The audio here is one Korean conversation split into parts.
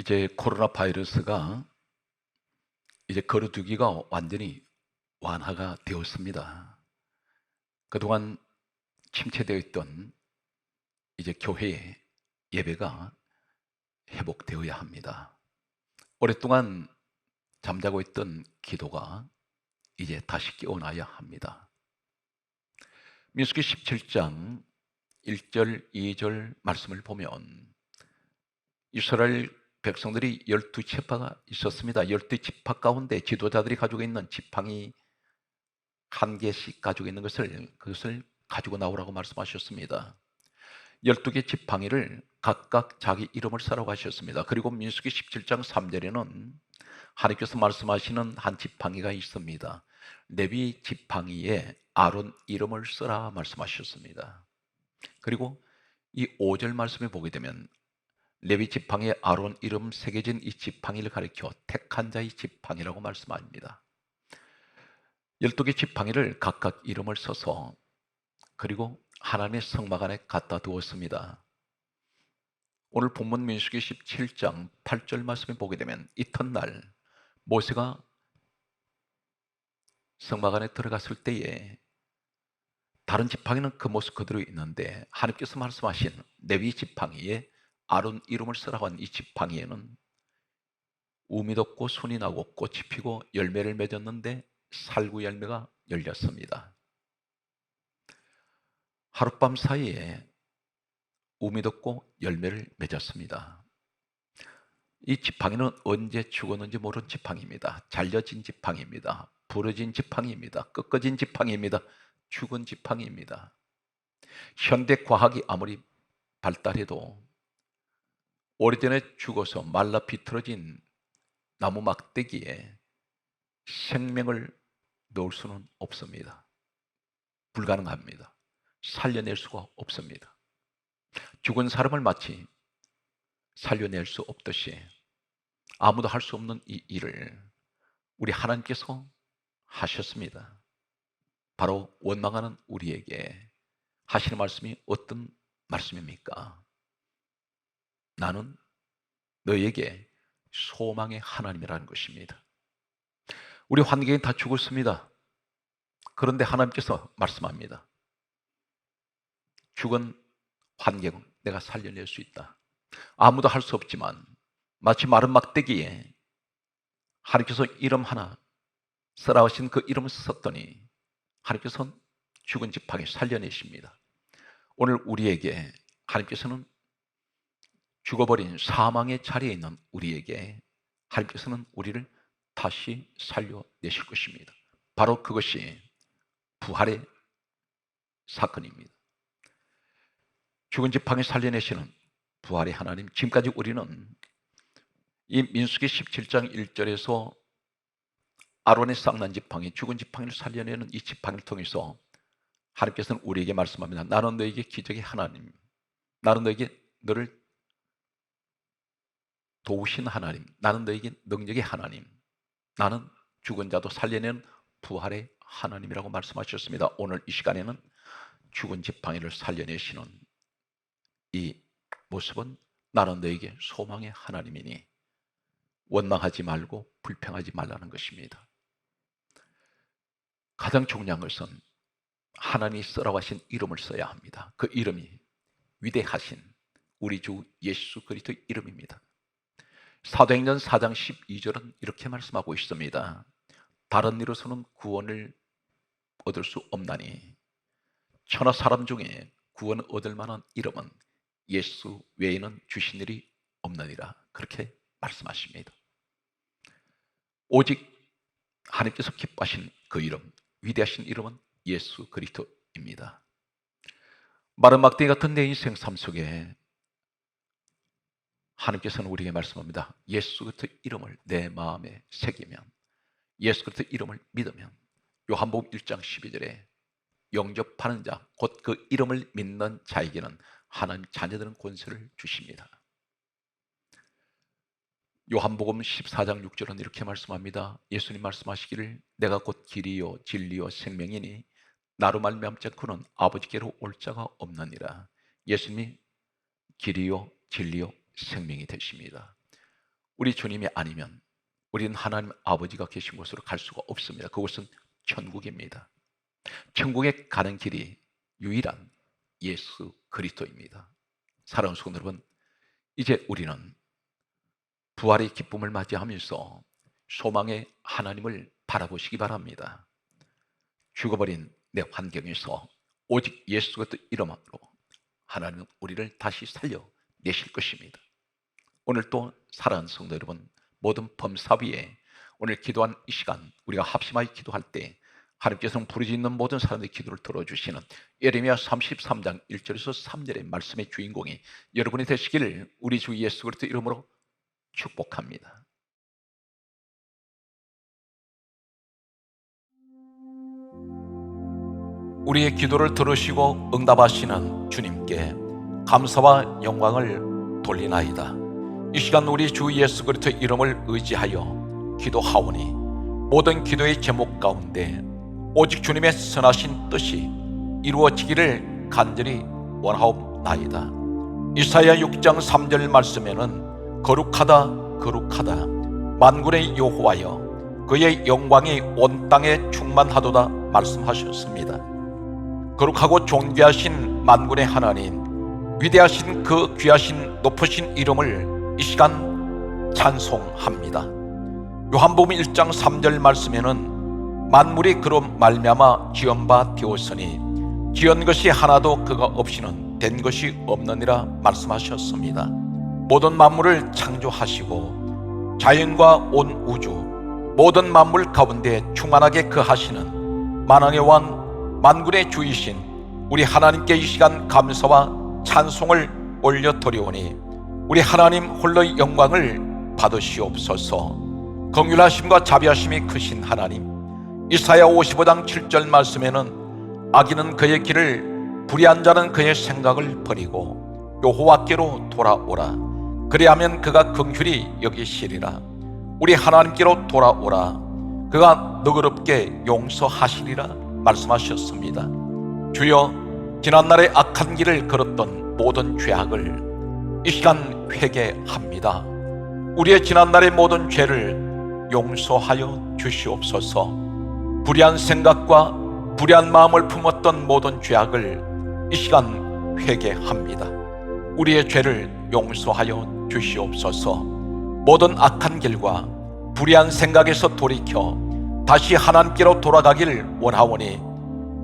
이제 코로나 바이러스가 이제 거리두기가 완전히 완화가 되었습니다. 그동안 침체되어 있던 이제 교회의 예배가 회복되어야 합니다. 오랫동안 잠자고 있던 기도가 이제 다시 깨어나야 합니다. 민수기 17장 1절, 2절 말씀을 보면 이스라엘 백성들이 12지파가 있었습니다. 12지파 가운데 지도자들이 가지고 있는 지팡이 한 개씩 가지고 있는 그것을 가지고 나오라고 말씀하셨습니다. 12개 지팡이를 각각 자기 이름을 써라고 하셨습니다. 그리고 민수기 17장 3절에는 하나님께서 말씀하시는 한 지팡이가 있습니다. 레위 지팡이에 아론 이름을 써라 말씀하셨습니다. 그리고 이 5절 말씀에 보게 되면 레위 지팡이에 아론 이름 새겨진 이 지팡이를 가리켜 택한 자의 지팡이라고 말씀합니다. 12개 지팡이를 각각 이름을 써서 그리고 하나님의 성막 안에 갖다 두었습니다. 오늘 본문 민수기 17장 8절 말씀에 보게 되면 이튿날 모세가 성막 안에 들어갔을 때에 다른 지팡이는 그 모습 그대로 있는데 하나님께서 말씀하신 레위 지팡이에 아론 이름을 쓰라고 한 이 지팡이에는 우미 돋고 순이 나고 꽃이 피고 열매를 맺었는데 살구 열매가 열렸습니다. 하룻밤 사이에 우미 돋고 열매를 맺었습니다. 이 지팡이는 언제 죽었는지 모르는 지팡이입니다. 잘려진 지팡이입니다. 부러진 지팡이입니다. 꺾어진 지팡이입니다. 죽은 지팡이입니다. 현대 과학이 아무리 발달해도 오래전에 죽어서 말라 비틀어진 나무 막대기에 생명을 넣을 수는 없습니다. 불가능합니다. 살려낼 수가 없습니다. 죽은 사람을 마치 살려낼 수 없듯이 아무도 할 수 없는 이 일을 우리 하나님께서 하셨습니다. 바로 원망하는 우리에게 하시는 말씀이 어떤 말씀입니까? 나는 너에게 소망의 하나님이라는 것입니다. 우리 환경이 다 죽었습니다. 그런데 하나님께서 말씀합니다. 죽은 환경은 내가 살려낼 수 있다. 아무도 할 수 없지만 마치 마른 막대기에 하나님께서 이름 하나 쓰라 하신 그 이름을 썼더니 하나님께서는 죽은 지팡이 살려내십니다. 오늘 우리에게 하나님께서는 죽어버린 사망의 자리에 있는 우리에게 하나님께서는 우리를 다시 살려내실 것입니다. 바로 그것이 부활의 사건입니다. 죽은 지팡이 살려내시는 부활의 하나님, 지금까지 우리는 이 민수기 17장 1절에서 아론의 쌍난 지팡이, 죽은 지팡이를 살려내는 이 지팡이를 통해서 하나님께서는 우리에게 말씀합니다. 나는 너에게 기적의 하나님, 나는 너에게 너를 도우신 하나님, 나는 너에게 능력의 하나님, 나는 죽은 자도 살려내는 부활의 하나님이라고 말씀하셨습니다. 오늘 이 시간에는 죽은 지팡이를 살려내시는 이 모습은 나는 너에게 소망의 하나님이니 원망하지 말고 불평하지 말라는 것입니다. 가장 중요한 것은 하나님이 쓰라고 하신 이름을 써야 합니다. 그 이름이 위대하신 우리 주 예수 그리스도의 이름입니다. 사도행전 4장 12절은 이렇게 말씀하고 있습니다. 다른 이로서는 구원을 얻을 수 없나니 천하 사람 중에 구원을 얻을 만한 이름은 예수 외에는 주신 일이 없느니라. 그렇게 말씀하십니다. 오직 하나님께서 기뻐하신 그 이름, 위대하신 이름은 예수 그리스도입니다. 마른 막대기 같은 내 인생 삶 속에 하나님께서는 우리에게 말씀합니다. 예수 그리스도의 이름을 내 마음에 새기면, 예수 그리스도의 이름을 믿으면 요한복음 1장 12절에 영접하는 자, 곧 그 이름을 믿는 자에게는 하나님 자녀들은 권세를 주십니다. 요한복음 14장 6절은 이렇게 말씀합니다. 예수님 말씀하시기를 내가 곧 길이요 진리요 생명이니 나로 말미암지 않고는 아버지께로 올 자가 없느니라. 예수님이 길이요 진리요 생명이 되십니다. 우리 주님이 아니면 우리는 하나님 아버지가 계신 곳으로 갈 수가 없습니다. 그곳은 천국입니다. 천국에 가는 길이 유일한 예수 그리스도입니다. 사랑하는 성도 여러분, 이제 우리는 부활의 기쁨을 맞이하면서 소망의 하나님을 바라보시기 바랍니다. 죽어버린 내 환경에서 오직 예수 그리스도 이름으로 하나님은 우리를 다시 살려내실 것입니다. 오늘 또 사랑하는 성도 여러분, 모든 범사 위에 오늘 기도한 이 시간 우리가 합심하여 기도할 때 하나님께서는 부르짖는 모든 사람들의 기도를 들어주시는 예레미야 33장 1절에서 3절의 말씀의 주인공이 여러분이 되시기를 우리 주 예수 그리스도 이름으로 축복합니다. 우리의 기도를 들으시고 응답하시는 주님께 감사와 영광을 돌리나이다. 이 시간 우리 주 예수 그리스도의 이름을 의지하여 기도하오니 모든 기도의 제목 가운데 오직 주님의 선하신 뜻이 이루어지기를 간절히 원하옵나이다. 이사야 6장 3절 말씀에는 거룩하다 거룩하다 만군의 여호와여 그의 영광이 온 땅에 충만하도다 말씀하셨습니다. 거룩하고 존귀하신 만군의 하나님, 위대하신 그 귀하신 높으신 이름을 이 시간 찬송합니다. 요한복음 1장 3절 말씀에는 만물이 그로 말미암아 지은 바 되었으니 지은 것이 하나도 그가 없이는 된 것이 없느니라 말씀하셨습니다. 모든 만물을 창조하시고 자연과 온 우주 모든 만물 가운데 충만하게 거하시는 만왕의 왕 만군의 주이신 우리 하나님께 이 시간 감사와 찬송을 올려드리오니 우리 하나님 홀로의 영광을 받으시옵소서. 긍휼하심과 자비하심이 크신 하나님, 이사야 55장 7절 말씀에는 악인은 그의 길을 불의한 자는 그의 생각을 버리고 여호와께로 돌아오라. 그리하면 그가 긍휼히 여기시리라. 우리 하나님께로 돌아오라. 그가 너그럽게 용서하시리라 말씀하셨습니다. 주여, 지난날의 악한 길을 걸었던 모든 죄악을 이 시간 회개합니다. 우리의 지난날의 모든 죄를 용서하여 주시옵소서. 불의한 생각과 불의한 마음을 품었던 모든 죄악을 이 시간 회개합니다. 우리의 죄를 용서하여 주시옵소서. 모든 악한 길과 불의한 생각에서 돌이켜 다시 하나님께로 돌아가길 원하오니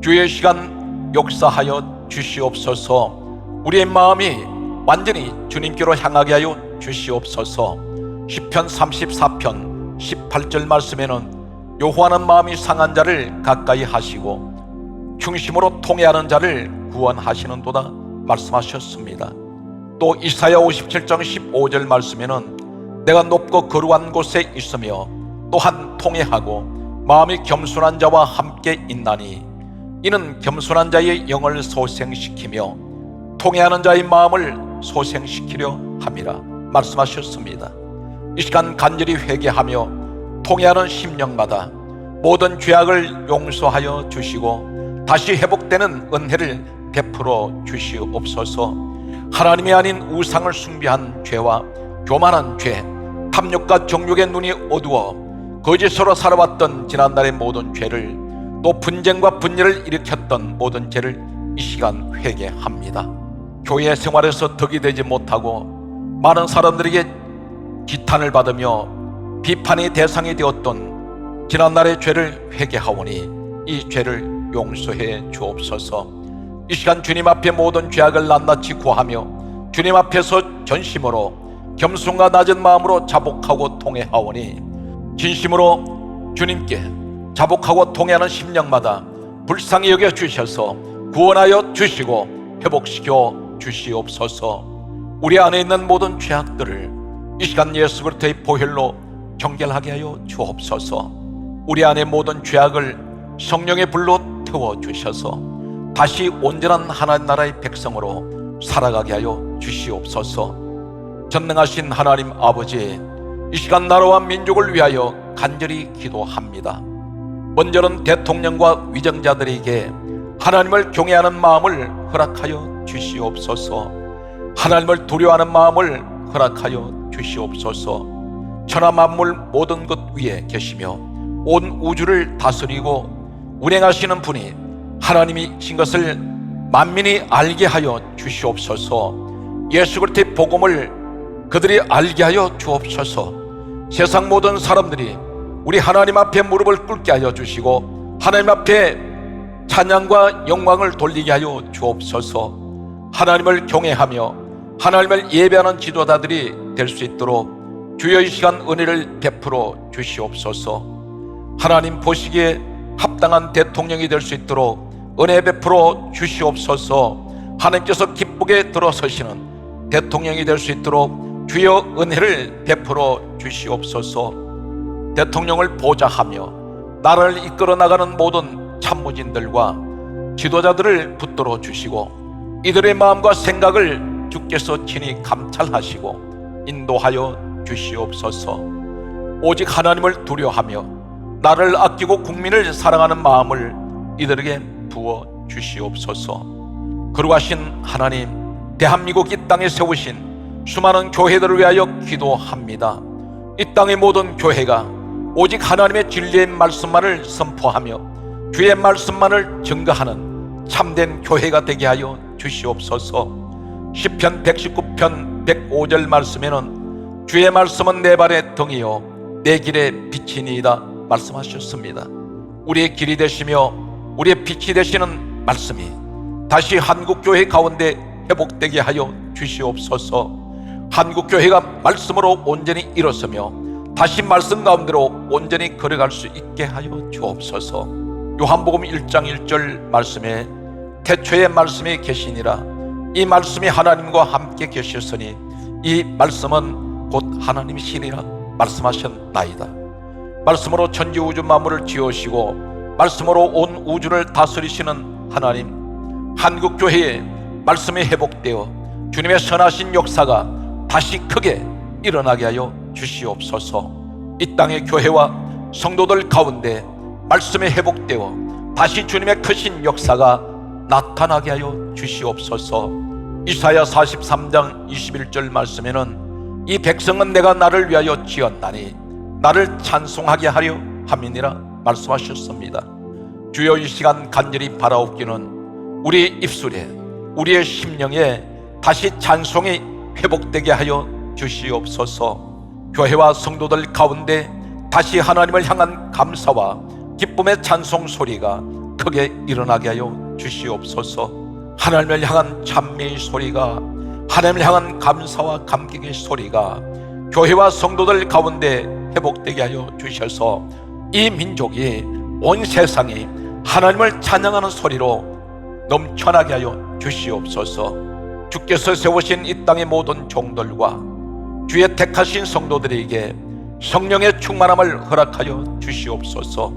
주의 시간 역사하여 주시옵소서. 우리의 마음이 완전히 주님께로 향하게 하여 주시옵소서. 시편 34편 18절 말씀에는 여호와는 마음이 상한 자를 가까이 하시고 중심으로 통회하는 자를 구원하시는도다 말씀하셨습니다. 또 이사야 57장 15절 말씀에는 내가 높고 거룩한 곳에 있으며 또한 통회하고 마음이 겸손한 자와 함께 있나니 이는 겸손한 자의 영을 소생시키며 통회하는 자의 마음을 소생시키려 함이라 말씀하셨습니다. 이 시간 간절히 회개하며 통회하는 심령마다 모든 죄악을 용서하여 주시고 다시 회복되는 은혜를 베풀어 주시옵소서. 하나님이 아닌 우상을 숭배한 죄와 교만한 죄, 탐욕과 정욕의 눈이 어두워 거짓으로 살아왔던 지난날의 모든 죄를, 또 분쟁과 분열을 일으켰던 모든 죄를 이 시간 회개합니다. 교회 생활에서 덕이 되지 못하고 많은 사람들에게 기탄을 받으며 비판의 대상이 되었던 지난날의 죄를 회개하오니 이 죄를 용서해 주옵소서. 이 시간 주님 앞에 모든 죄악을 낱낱이 구하며 주님 앞에서 전심으로 겸손과 낮은 마음으로 자복하고 통회하오니 진심으로 주님께 자복하고 통회하는 심령마다 불쌍히 여겨 주셔서 구원하여 주시고 회복시켜 주시옵소서. 우리 안에 있는 모든 죄악들을 이 시간 예수 그리스도의 보혈로 정결하게 하여 주옵소서. 우리 안에 모든 죄악을 성령의 불로 태워 주셔서 다시 온전한 하나님 나라의 백성으로 살아가게 하여 주시옵소서. 전능하신 하나님 아버지, 이 시간 나라와 민족을 위하여 간절히 기도합니다. 먼저는 대통령과 위정자들에게 하나님을 경외하는 마음을 허락하여 주시옵소서. 하나님을 두려워하는 마음을 허락하여 주시옵소서. 천하 만물 모든 것 위에 계시며 온 우주를 다스리고 운행하시는 분이 하나님이신 것을 만민이 알게 하여 주시옵소서. 예수 그리스도의 복음을 그들이 알게 하여 주옵소서. 세상 모든 사람들이 우리 하나님 앞에 무릎을 꿇게 하여 주시고 하나님 앞에 찬양과 영광을 돌리게 하여 주옵소서. 하나님을 경외하며 하나님을 예배하는 지도자들이 될 수 있도록 주여 이 시간 은혜를 베풀어 주시옵소서. 하나님 보시기에 합당한 대통령이 될 수 있도록 은혜 베풀어 주시옵소서. 하나님께서 기쁘게 들어서시는 대통령이 될 수 있도록 주여 은혜를 베풀어 주시옵소서. 대통령을 보좌하며 나라를 이끌어 나가는 모든 참모진들과 지도자들을 붙들어 주시고 이들의 마음과 생각을 주께서 친히 감찰하시고 인도하여 주시옵소서. 오직 하나님을 두려워하며 나를 아끼고 국민을 사랑하는 마음을 이들에게 부어 주시옵소서. 거룩하신 하나님, 대한민국 이 땅에 세우신 수많은 교회들을 위하여 기도합니다. 이 땅의 모든 교회가 오직 하나님의 진리의 말씀만을 선포하며 주의 말씀만을 증거하는 참된 교회가 되게 하여 주시옵소서. 시편 119편 105절 말씀에는 주의 말씀은 내 발의 등이요 내 길의 빛이니이다 말씀하셨습니다. 우리의 길이 되시며 우리의 빛이 되시는 말씀이 다시 한국교회 가운데 회복되게 하여 주시옵소서. 한국교회가 말씀으로 온전히 일어서며 다시 말씀 가운데로 온전히 걸어갈 수 있게 하여 주옵소서. 요한복음 1장 1절 말씀에 태초에 말씀이 계시니라 이 말씀이 하나님과 함께 계셨으니 이 말씀은 곧 하나님이시니라 말씀하셨나이다. 말씀으로 천지우주 만물을 지으시고 말씀으로 온 우주를 다스리시는 하나님, 한국교회에 말씀이 회복되어 주님의 선하신 역사가 다시 크게 일어나게 하여 주시옵소서. 이 땅의 교회와 성도들 가운데 말씀이 회복되어 다시 주님의 크신 역사가 나타나게 하여 주시옵소서. 이사야 43장 21절 말씀에는 이 백성은 내가 나를 위하여 지었나니 나를 찬송하게 하려 함이니라 말씀하셨습니다. 주여 이 시간 간절히 바라옵기는 우리 입술에 우리의 심령에 다시 찬송이 회복되게 하여 주시옵소서. 교회와 성도들 가운데 다시 하나님을 향한 감사와 기쁨의 찬송 소리가 크게 일어나게 하여 주시옵소서. 하나님을 향한 찬미의 소리가, 하나님을 향한 감사와 감격의 소리가 교회와 성도들 가운데 회복되게 하여 주셔서 이 민족이 온 세상이 하나님을 찬양하는 소리로 넘쳐나게 하여 주시옵소서. 주께서 세우신 이 땅의 모든 종들과 주의 택하신 성도들에게 성령의 충만함을 허락하여 주시옵소서.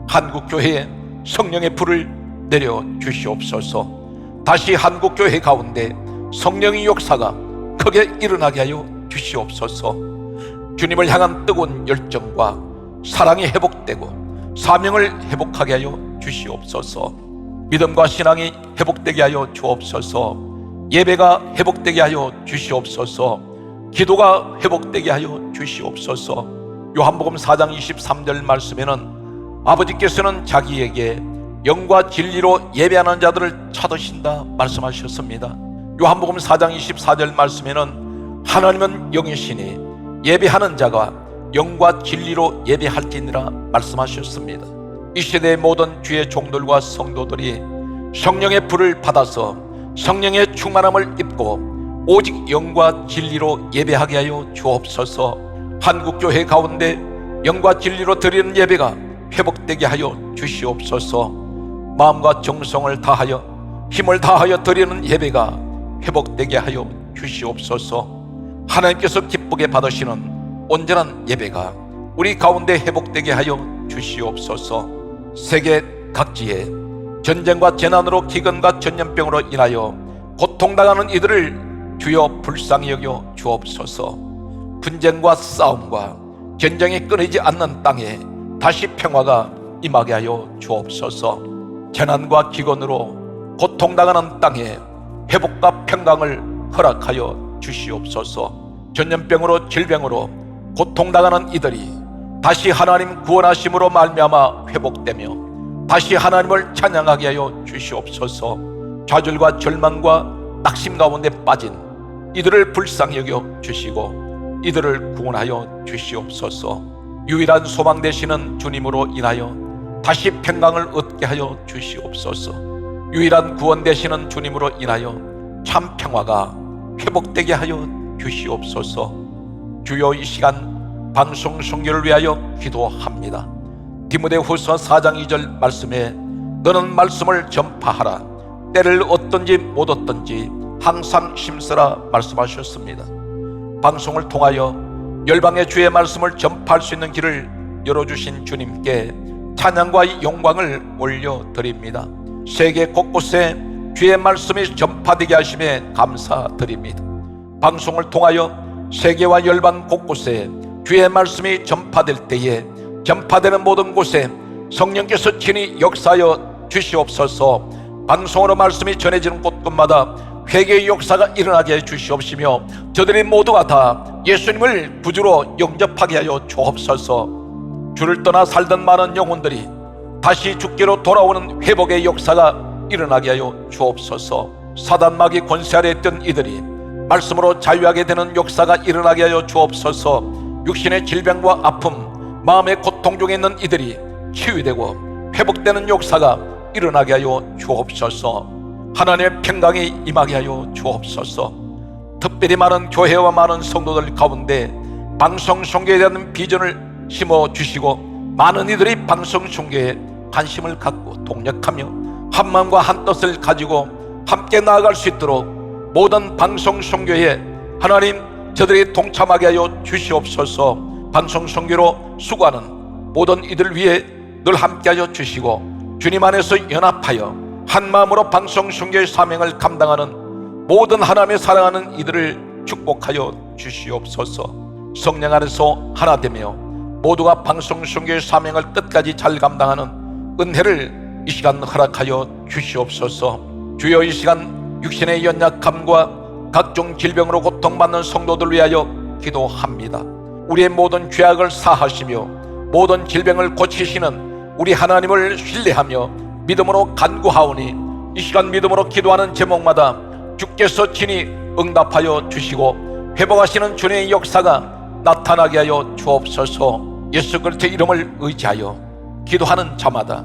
한국교회에 성령의 불을 내려 주시옵소서. 다시 한국교회 가운데 성령의 역사가 크게 일어나게 하여 주시옵소서. 주님을 향한 뜨거운 열정과 사랑이 회복되고 사명을 회복하게 하여 주시옵소서. 믿음과 신앙이 회복되게 하여 주옵소서. 예배가 회복되게 하여 주시옵소서. 기도가 회복되게 하여 주시옵소서. 요한복음 4장 23절 말씀에는 아버지께서는 자기에게 영과 진리로 예배하는 자들을 찾으신다 말씀하셨습니다. 요한복음 4장 24절 말씀에는 하나님은 영이시니 예배하는 자가 영과 진리로 예배할지니라 말씀하셨습니다. 이 시대의 모든 주의 종들과 성도들이 성령의 불을 받아서 성령의 충만함을 입고 오직 영과 진리로 예배하게 하여 주옵소서. 한국교회 가운데 영과 진리로 드리는 예배가 회복되게 하여 주시옵소서. 마음과 정성을 다하여 힘을 다하여 드리는 예배가 회복되게 하여 주시옵소서. 하나님께서 기쁘게 받으시는 온전한 예배가 우리 가운데 회복되게 하여 주시옵소서. 세계 각지에 전쟁과 재난으로 기근과 전염병으로 인하여 고통당하는 이들을 주여 불쌍히 여겨 주옵소서. 분쟁과 싸움과 전쟁이 끊이지 않는 땅에 다시 평화가 임하게 하여 주옵소서. 재난과 기근으로 고통당하는 땅에 회복과 평강을 허락하여 주시옵소서. 전염병으로 질병으로 고통당하는 이들이 다시 하나님 구원하심으로 말미암아 회복되며 다시 하나님을 찬양하게 하여 주시옵소서. 좌절과 절망과 낙심 가운데 빠진 이들을 불쌍히 여겨 주시고 이들을 구원하여 주시옵소서. 유일한 소망 되시는 주님으로 인하여 다시 평강을 얻게 하여 주시옵소서. 유일한 구원 되시는 주님으로 인하여 참 평화가 회복되게 하여 주시옵소서. 주여, 이 시간 방송 선교를 위하여 기도합니다. 디모데후서 4장 2절 말씀에 너는 말씀을 전파하라. 때를 얻든지 못 얻든지 항상 힘쓰라 말씀하셨습니다. 방송을 통하여 열방의 주의 말씀을 전파할 수 있는 길을 열어주신 주님께 찬양과 영광을 올려드립니다. 세계 곳곳에 주의 말씀이 전파되게 하심에 감사드립니다. 방송을 통하여 세계와 열방 곳곳에 주의 말씀이 전파될 때에 전파되는 모든 곳에 성령께서 친히 역사하여 주시옵소서. 방송으로 말씀이 전해지는 곳곳마다 회개의 역사가 일어나게 해 주시옵시며 저들이 모두가 다 예수님을 구주로 영접하게 하여 주옵소서. 주를 떠나 살던 많은 영혼들이 다시 주께로 돌아오는 회복의 역사가 일어나게 하여 주옵소서. 사단마귀 권세 아래 있던 이들이 말씀으로 자유하게 되는 역사가 일어나게 하여 주옵소서. 육신의 질병과 아픔, 마음의 고통 중에 있는 이들이 치유되고 회복되는 역사가 일어나게 하여 주옵소서. 하나님의 평강이 임하게 하여 주옵소서. 특별히 많은 교회와 많은 성도들 가운데 방송 선교에 대한 비전을 심어주시고 많은 이들이 방송 선교에 관심을 갖고 동력하며 한마음과 한뜻을 가지고 함께 나아갈 수 있도록 모든 방송 선교에 하나님 저들이 동참하게 하여 주시옵소서. 방송 선교로 수고하는 모든 이들 위해 늘 함께 하여 주시고 주님 안에서 연합하여 한마음으로 방송 선교의 사명을 감당하는 모든 하나님의 사랑하는 이들을 축복하여 주시옵소서. 성령 안에서 하나 되며 모두가 방송 선교의 사명을 끝까지 잘 감당하는 은혜를 이 시간 허락하여 주시옵소서. 주여, 이 시간 육신의 연약함과 각종 질병으로 고통받는 성도들 위하여 기도합니다. 우리의 모든 죄악을 사하시며 모든 질병을 고치시는 우리 하나님을 신뢰하며 믿음으로 간구하오니 이 시간 믿음으로 기도하는 제목마다 주께서 친히 응답하여 주시고 회복하시는 주님의 역사가 나타나게 하여 주옵소서. 예수 그리스도의 이름을 의지하여 기도하는 자마다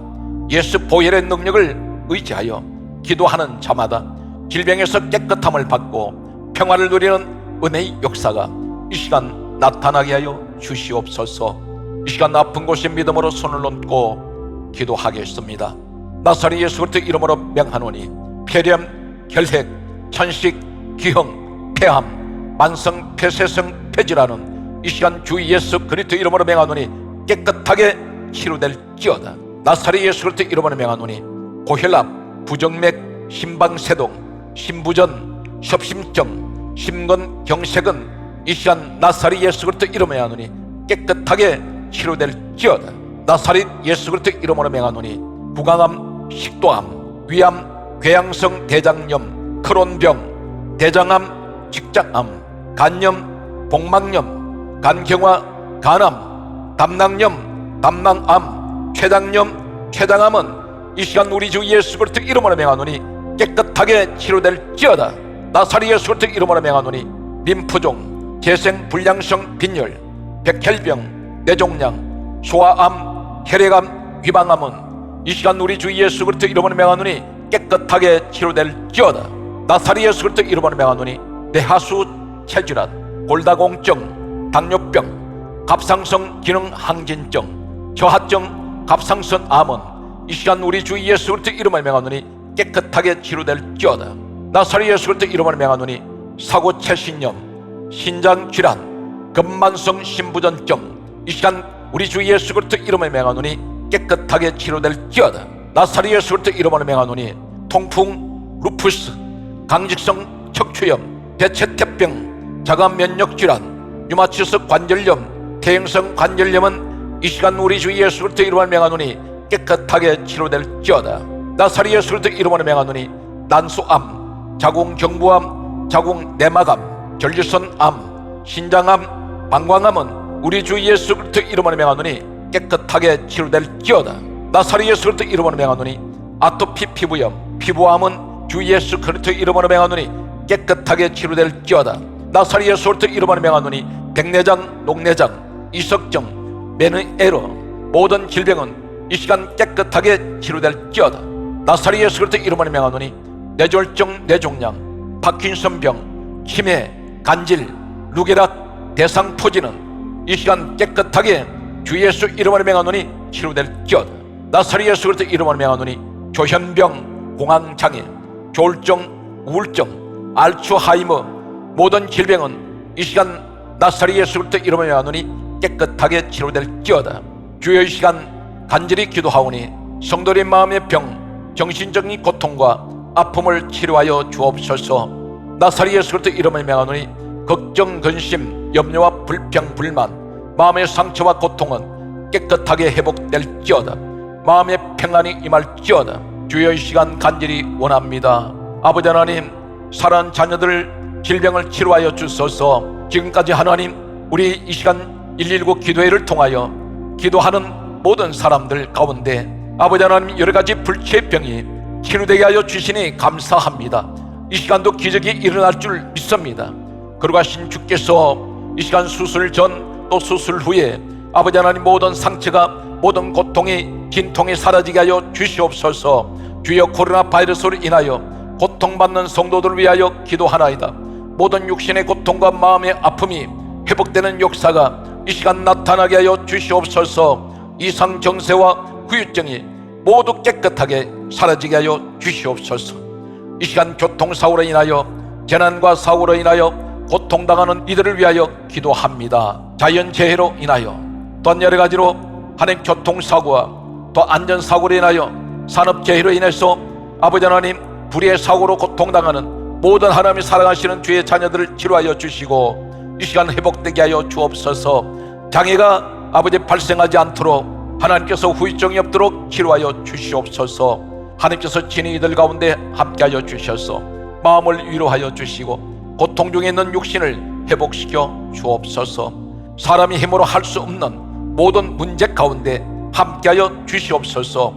예수 보혈의 능력을 의지하여 기도하는 자마다 질병에서 깨끗함을 받고 평화를 누리는 은혜의 역사가 이 시간 나타나게 하여 주시옵소서. 이 시간 아픈 곳에 믿음으로 손을 얹고 기도하겠습니다. 나사렛 예수 그리스도의 이름으로 명하노니 폐렴, 결핵, 천식, 기형, 폐암, 만성, 폐쇄성, 폐질환은 이 시간 주 예수 그리스도의 이름으로 명하노니 깨끗하게 치료될지어다. 나사렛 예수 그리스도의 이름으로 명하노니 고혈압, 부정맥, 심방세동, 심부전, 협심증, 심근경색은 이 시간 나사렛 예수 그리스도의 이름으로 명하노니 깨끗하게 치료될지어다. 나사렛 예수 그리스도의 이름으로 명하노니 구강암, 식도암, 위암, 궤양성 대장염, 크론병, 대장암, 직장암, 간염, 복막염, 간경화, 간암, 담낭염, 담낭암, 췌장염, 췌장암은 이 시간 우리 주 예수 그리스도의 이름으로 명하노니 깨끗하게 치료될지어다. 나사렛 예수 그리스도의 이름으로 명하노니 림프종, 재생불량성 빈혈, 백혈병, 뇌종양, 소아암, 혈액암, 위방암은 이 시간 우리 주 예수 그리스도의 이름으로 명하노니 깨끗하게 치료될지어다. 나사렛 예수 그리스도의 이름으로 명하노니 뇌하수 체질환, 골다공증, 당뇨병, 갑상선 기능 항진증, 저하증, 갑상선 암은 이 시간 우리 주 예수 그리스도의 이름으로 명하노니 깨끗하게 치료될지어다. 나사렛 예수 그리스도의 이름으로 명하노니 사고체신염, 신장질환, 근만성 심부전증 이 시간 우리 주 예수 그리스도의 이름으로 명하노니 깨끗하게 치료될지어다. 나사렛 예수 그리스도의 이름으로 명하노니 통풍, 루푸스, 강직성 척추염, 대체태병, 자가면역질환, 류마티스 관절염, 퇴행성 관절염은 이 시간 우리 주 예수 그리스도의 이름으로 명하노니 깨끗하게 치료될지어다. 나사렛 예수 그리스도의 이름으로 명하노니 난소암, 자궁경부암, 자궁내막암, 전립선암, 신장암, 방광암은 우리 주 예수 그리스도 이름으로 명하노니 깨끗하게 치료될지어다. 나사렛 예수 그리스도 이름으로 명하노니 아토피 피부염, 피부암은 주 예수 그리스도 이름으로 명하노니 깨끗하게 치료될지어다. 나사렛 예수 그리스도 이름으로 명하노니 백내장, 녹내장, 이석증, 메니에러 모든 질병은 이 시간 깨끗하게 치료될지어다. 나사렛 예수 그리스도 이름으로 명하노니 뇌졸중, 뇌종양, 파킨슨병, 치매, 간질, 루게락, 대상포진은 이 시간 깨끗하게 주 예수 이름으로 명하노니 치료될지어다. 나사렛 예수 그리스도 이름으로 명하노니 조현병, 공황장애, 조울증, 우울증, 알츠하이머 모든 질병은 이 시간 나사렛 예수 그리스도 이름으로 명하노니 깨끗하게 치료될지어다. 주여 이 시간 간절히 기도하오니 성도의 마음의 병, 정신적인 고통과 아픔을 치료하여 주옵소서. 나사렛 예수 그리스도 이름으로 명하노니 걱정, 근심, 염려와 불평, 불만, 마음의 상처와 고통은 깨끗하게 회복될지어다. 마음의 평안이 임할지어다. 주여 이 시간 간절히 원합니다. 아버지 하나님, 사랑하는 자녀들 질병을 치료하여 주소서. 지금까지 하나님 우리 이 시간 119 기도회를 통하여 기도하는 모든 사람들 가운데 아버지 하나님 여러가지 불치병이 치료되게 하여 주시니 감사합니다. 이 시간도 기적이 일어날 줄 믿습니다. 거룩하신 주께서 이 시간 수술 전 또 수술 후에 아버지 하나님 모든 상처가 모든 고통이 진통이 사라지게 하여 주시옵소서. 주여 코로나 바이러스로 인하여 고통받는 성도들을 위하여 기도하나이다. 모든 육신의 고통과 마음의 아픔이 회복되는 역사가 이 시간 나타나게 하여 주시옵소서. 이상 정세와 후유증이 모두 깨끗하게 사라지게 하여 주시옵소서. 이 시간 교통사고로 인하여 재난과 사고로 인하여 고통당하는 이들을 위하여 기도합니다. 자연재해로 인하여 또한 여러가지로 하나님 교통사고와 또 안전사고로 인하여 산업재해로 인해서 아버지 하나님 불의의 사고로 고통당하는 모든 하나님이 사랑하시는 주의 자녀들을 치료하여 주시고 이 시간 회복되게 하여 주옵소서. 장애가 아버지 발생하지 않도록 하나님께서 후유증이 없도록 치료하여 주시옵소서. 하나님께서 진히 이들 가운데 함께하여 주셔서 마음을 위로하여 주시고 고통 중에 있는 육신을 회복시켜 주옵소서. 사람이 힘으로 할 수 없는 모든 문제 가운데 함께하여 주시옵소서.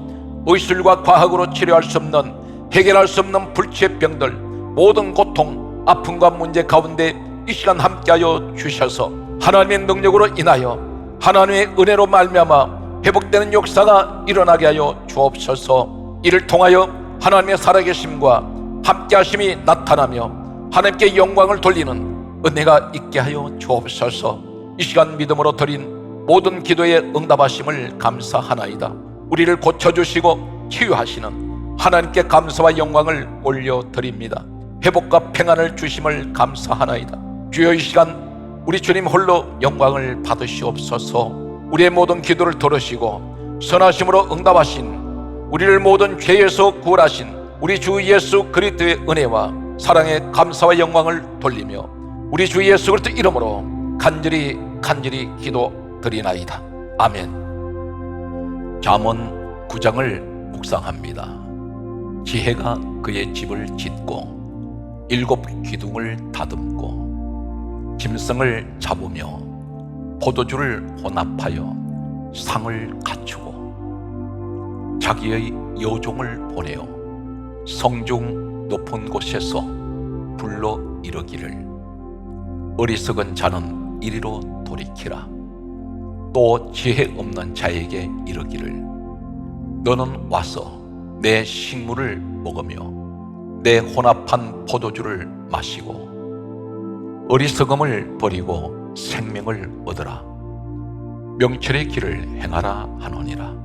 의술과 과학으로 치료할 수 없는 해결할 수 없는 불치의 병들 모든 고통 아픔과 문제 가운데 이 시간 함께하여 주셔서 하나님의 능력으로 인하여 하나님의 은혜로 말미암아 회복되는 역사가 일어나게 하여 주옵소서. 이를 통하여 하나님의 살아계심과 함께하심이 나타나며 하나님께 영광을 돌리는 은혜가 있게 하여 주옵소서. 이 시간 믿음으로 드린 모든 기도에 응답하심을 감사하나이다. 우리를 고쳐주시고 치유하시는 하나님께 감사와 영광을 올려드립니다. 회복과 평안을 주심을 감사하나이다. 주여 이 시간 우리 주님 홀로 영광을 받으시옵소서. 우리의 모든 기도를 들으시고 선하심으로 응답하신 우리를 모든 죄에서 구원하신 우리 주 예수 그리스도의 은혜와 사랑의 감사와 영광을 돌리며 우리 주 예수 그리스도 이름으로 간절히 기도드리나이다. 아멘. 잠언 9장을 묵상합니다. 지혜가 그의 집을 짓고 7 기둥을 다듬고 짐승을 잡으며 포도주를 혼합하여 상을 갖추고 자기의 여종을 보내어 성중 높은 곳에서 불러 이르기를 어리석은 자는 이리로 돌이키라. 또 지혜 없는 자에게 이르기를 너는 와서 내 식물을 먹으며 내 혼합한 포도주를 마시고 어리석음을 버리고 생명을 얻으라. 명철의 길을 행하라 하노니라.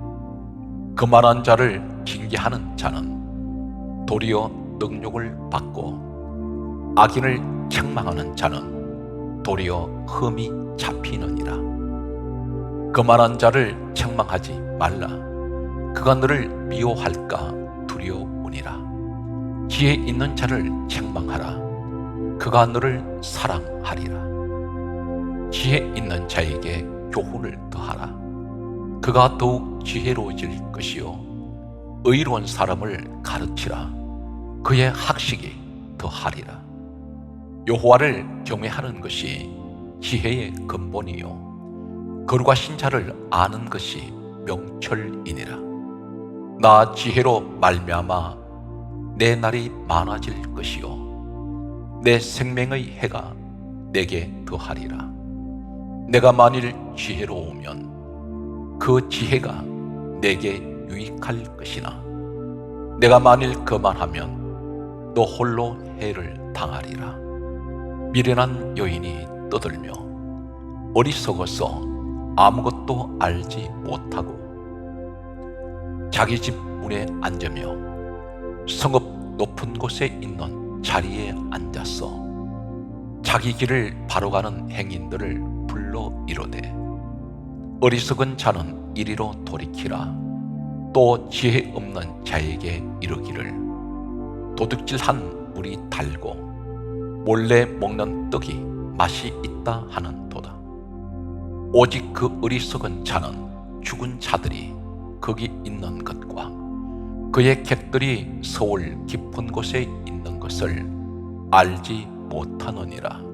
거만한 자를 징계하는 자는 도리어 능욕을 받고 악인을 책망하는 자는 도리어 흠이 잡히느니라. 거만한 자를 책망하지 말라. 그가 너를 미워할까 두려우니라. 지혜 있는 자를 책망하라. 그가 너를 사랑하리라. 지혜 있는 자에게 교훈을 더하라. 그가 더욱 지혜로워질 것이요 의로운 사람을 가르치라. 그의 학식이 더하리라. 여호와를 경외하는 것이 지혜의 근본이요 거룩하신 자를 아는 것이 명철이니라. 나 지혜로 말미암아 내 날이 많아질 것이요 내 생명의 해가 내게 더하리라. 내가 만일 지혜로우면 그 지혜가 내게 유익할 것이나 내가 만일 거만하면 너 홀로 해를 당하리라. 미련한 여인이 떠들며 어리석어서 아무것도 알지 못하고 자기 집 문에 앉으며 성읍 높은 곳에 있는 자리에 앉았어 자기 길을 바로 가는 행인들을 불러 이르되 어리석은 자는 이리로 돌이키라. 또 지혜 없는 자에게 이르기를 도둑질한 물이 달고 몰래 먹는 떡이 맛이 있다 하는도다. 오직 그 어리석은 자는 죽은 자들이 거기 있는 것과 그의 객들이 서울 깊은 곳에 있는 것을 알지 못하느니라.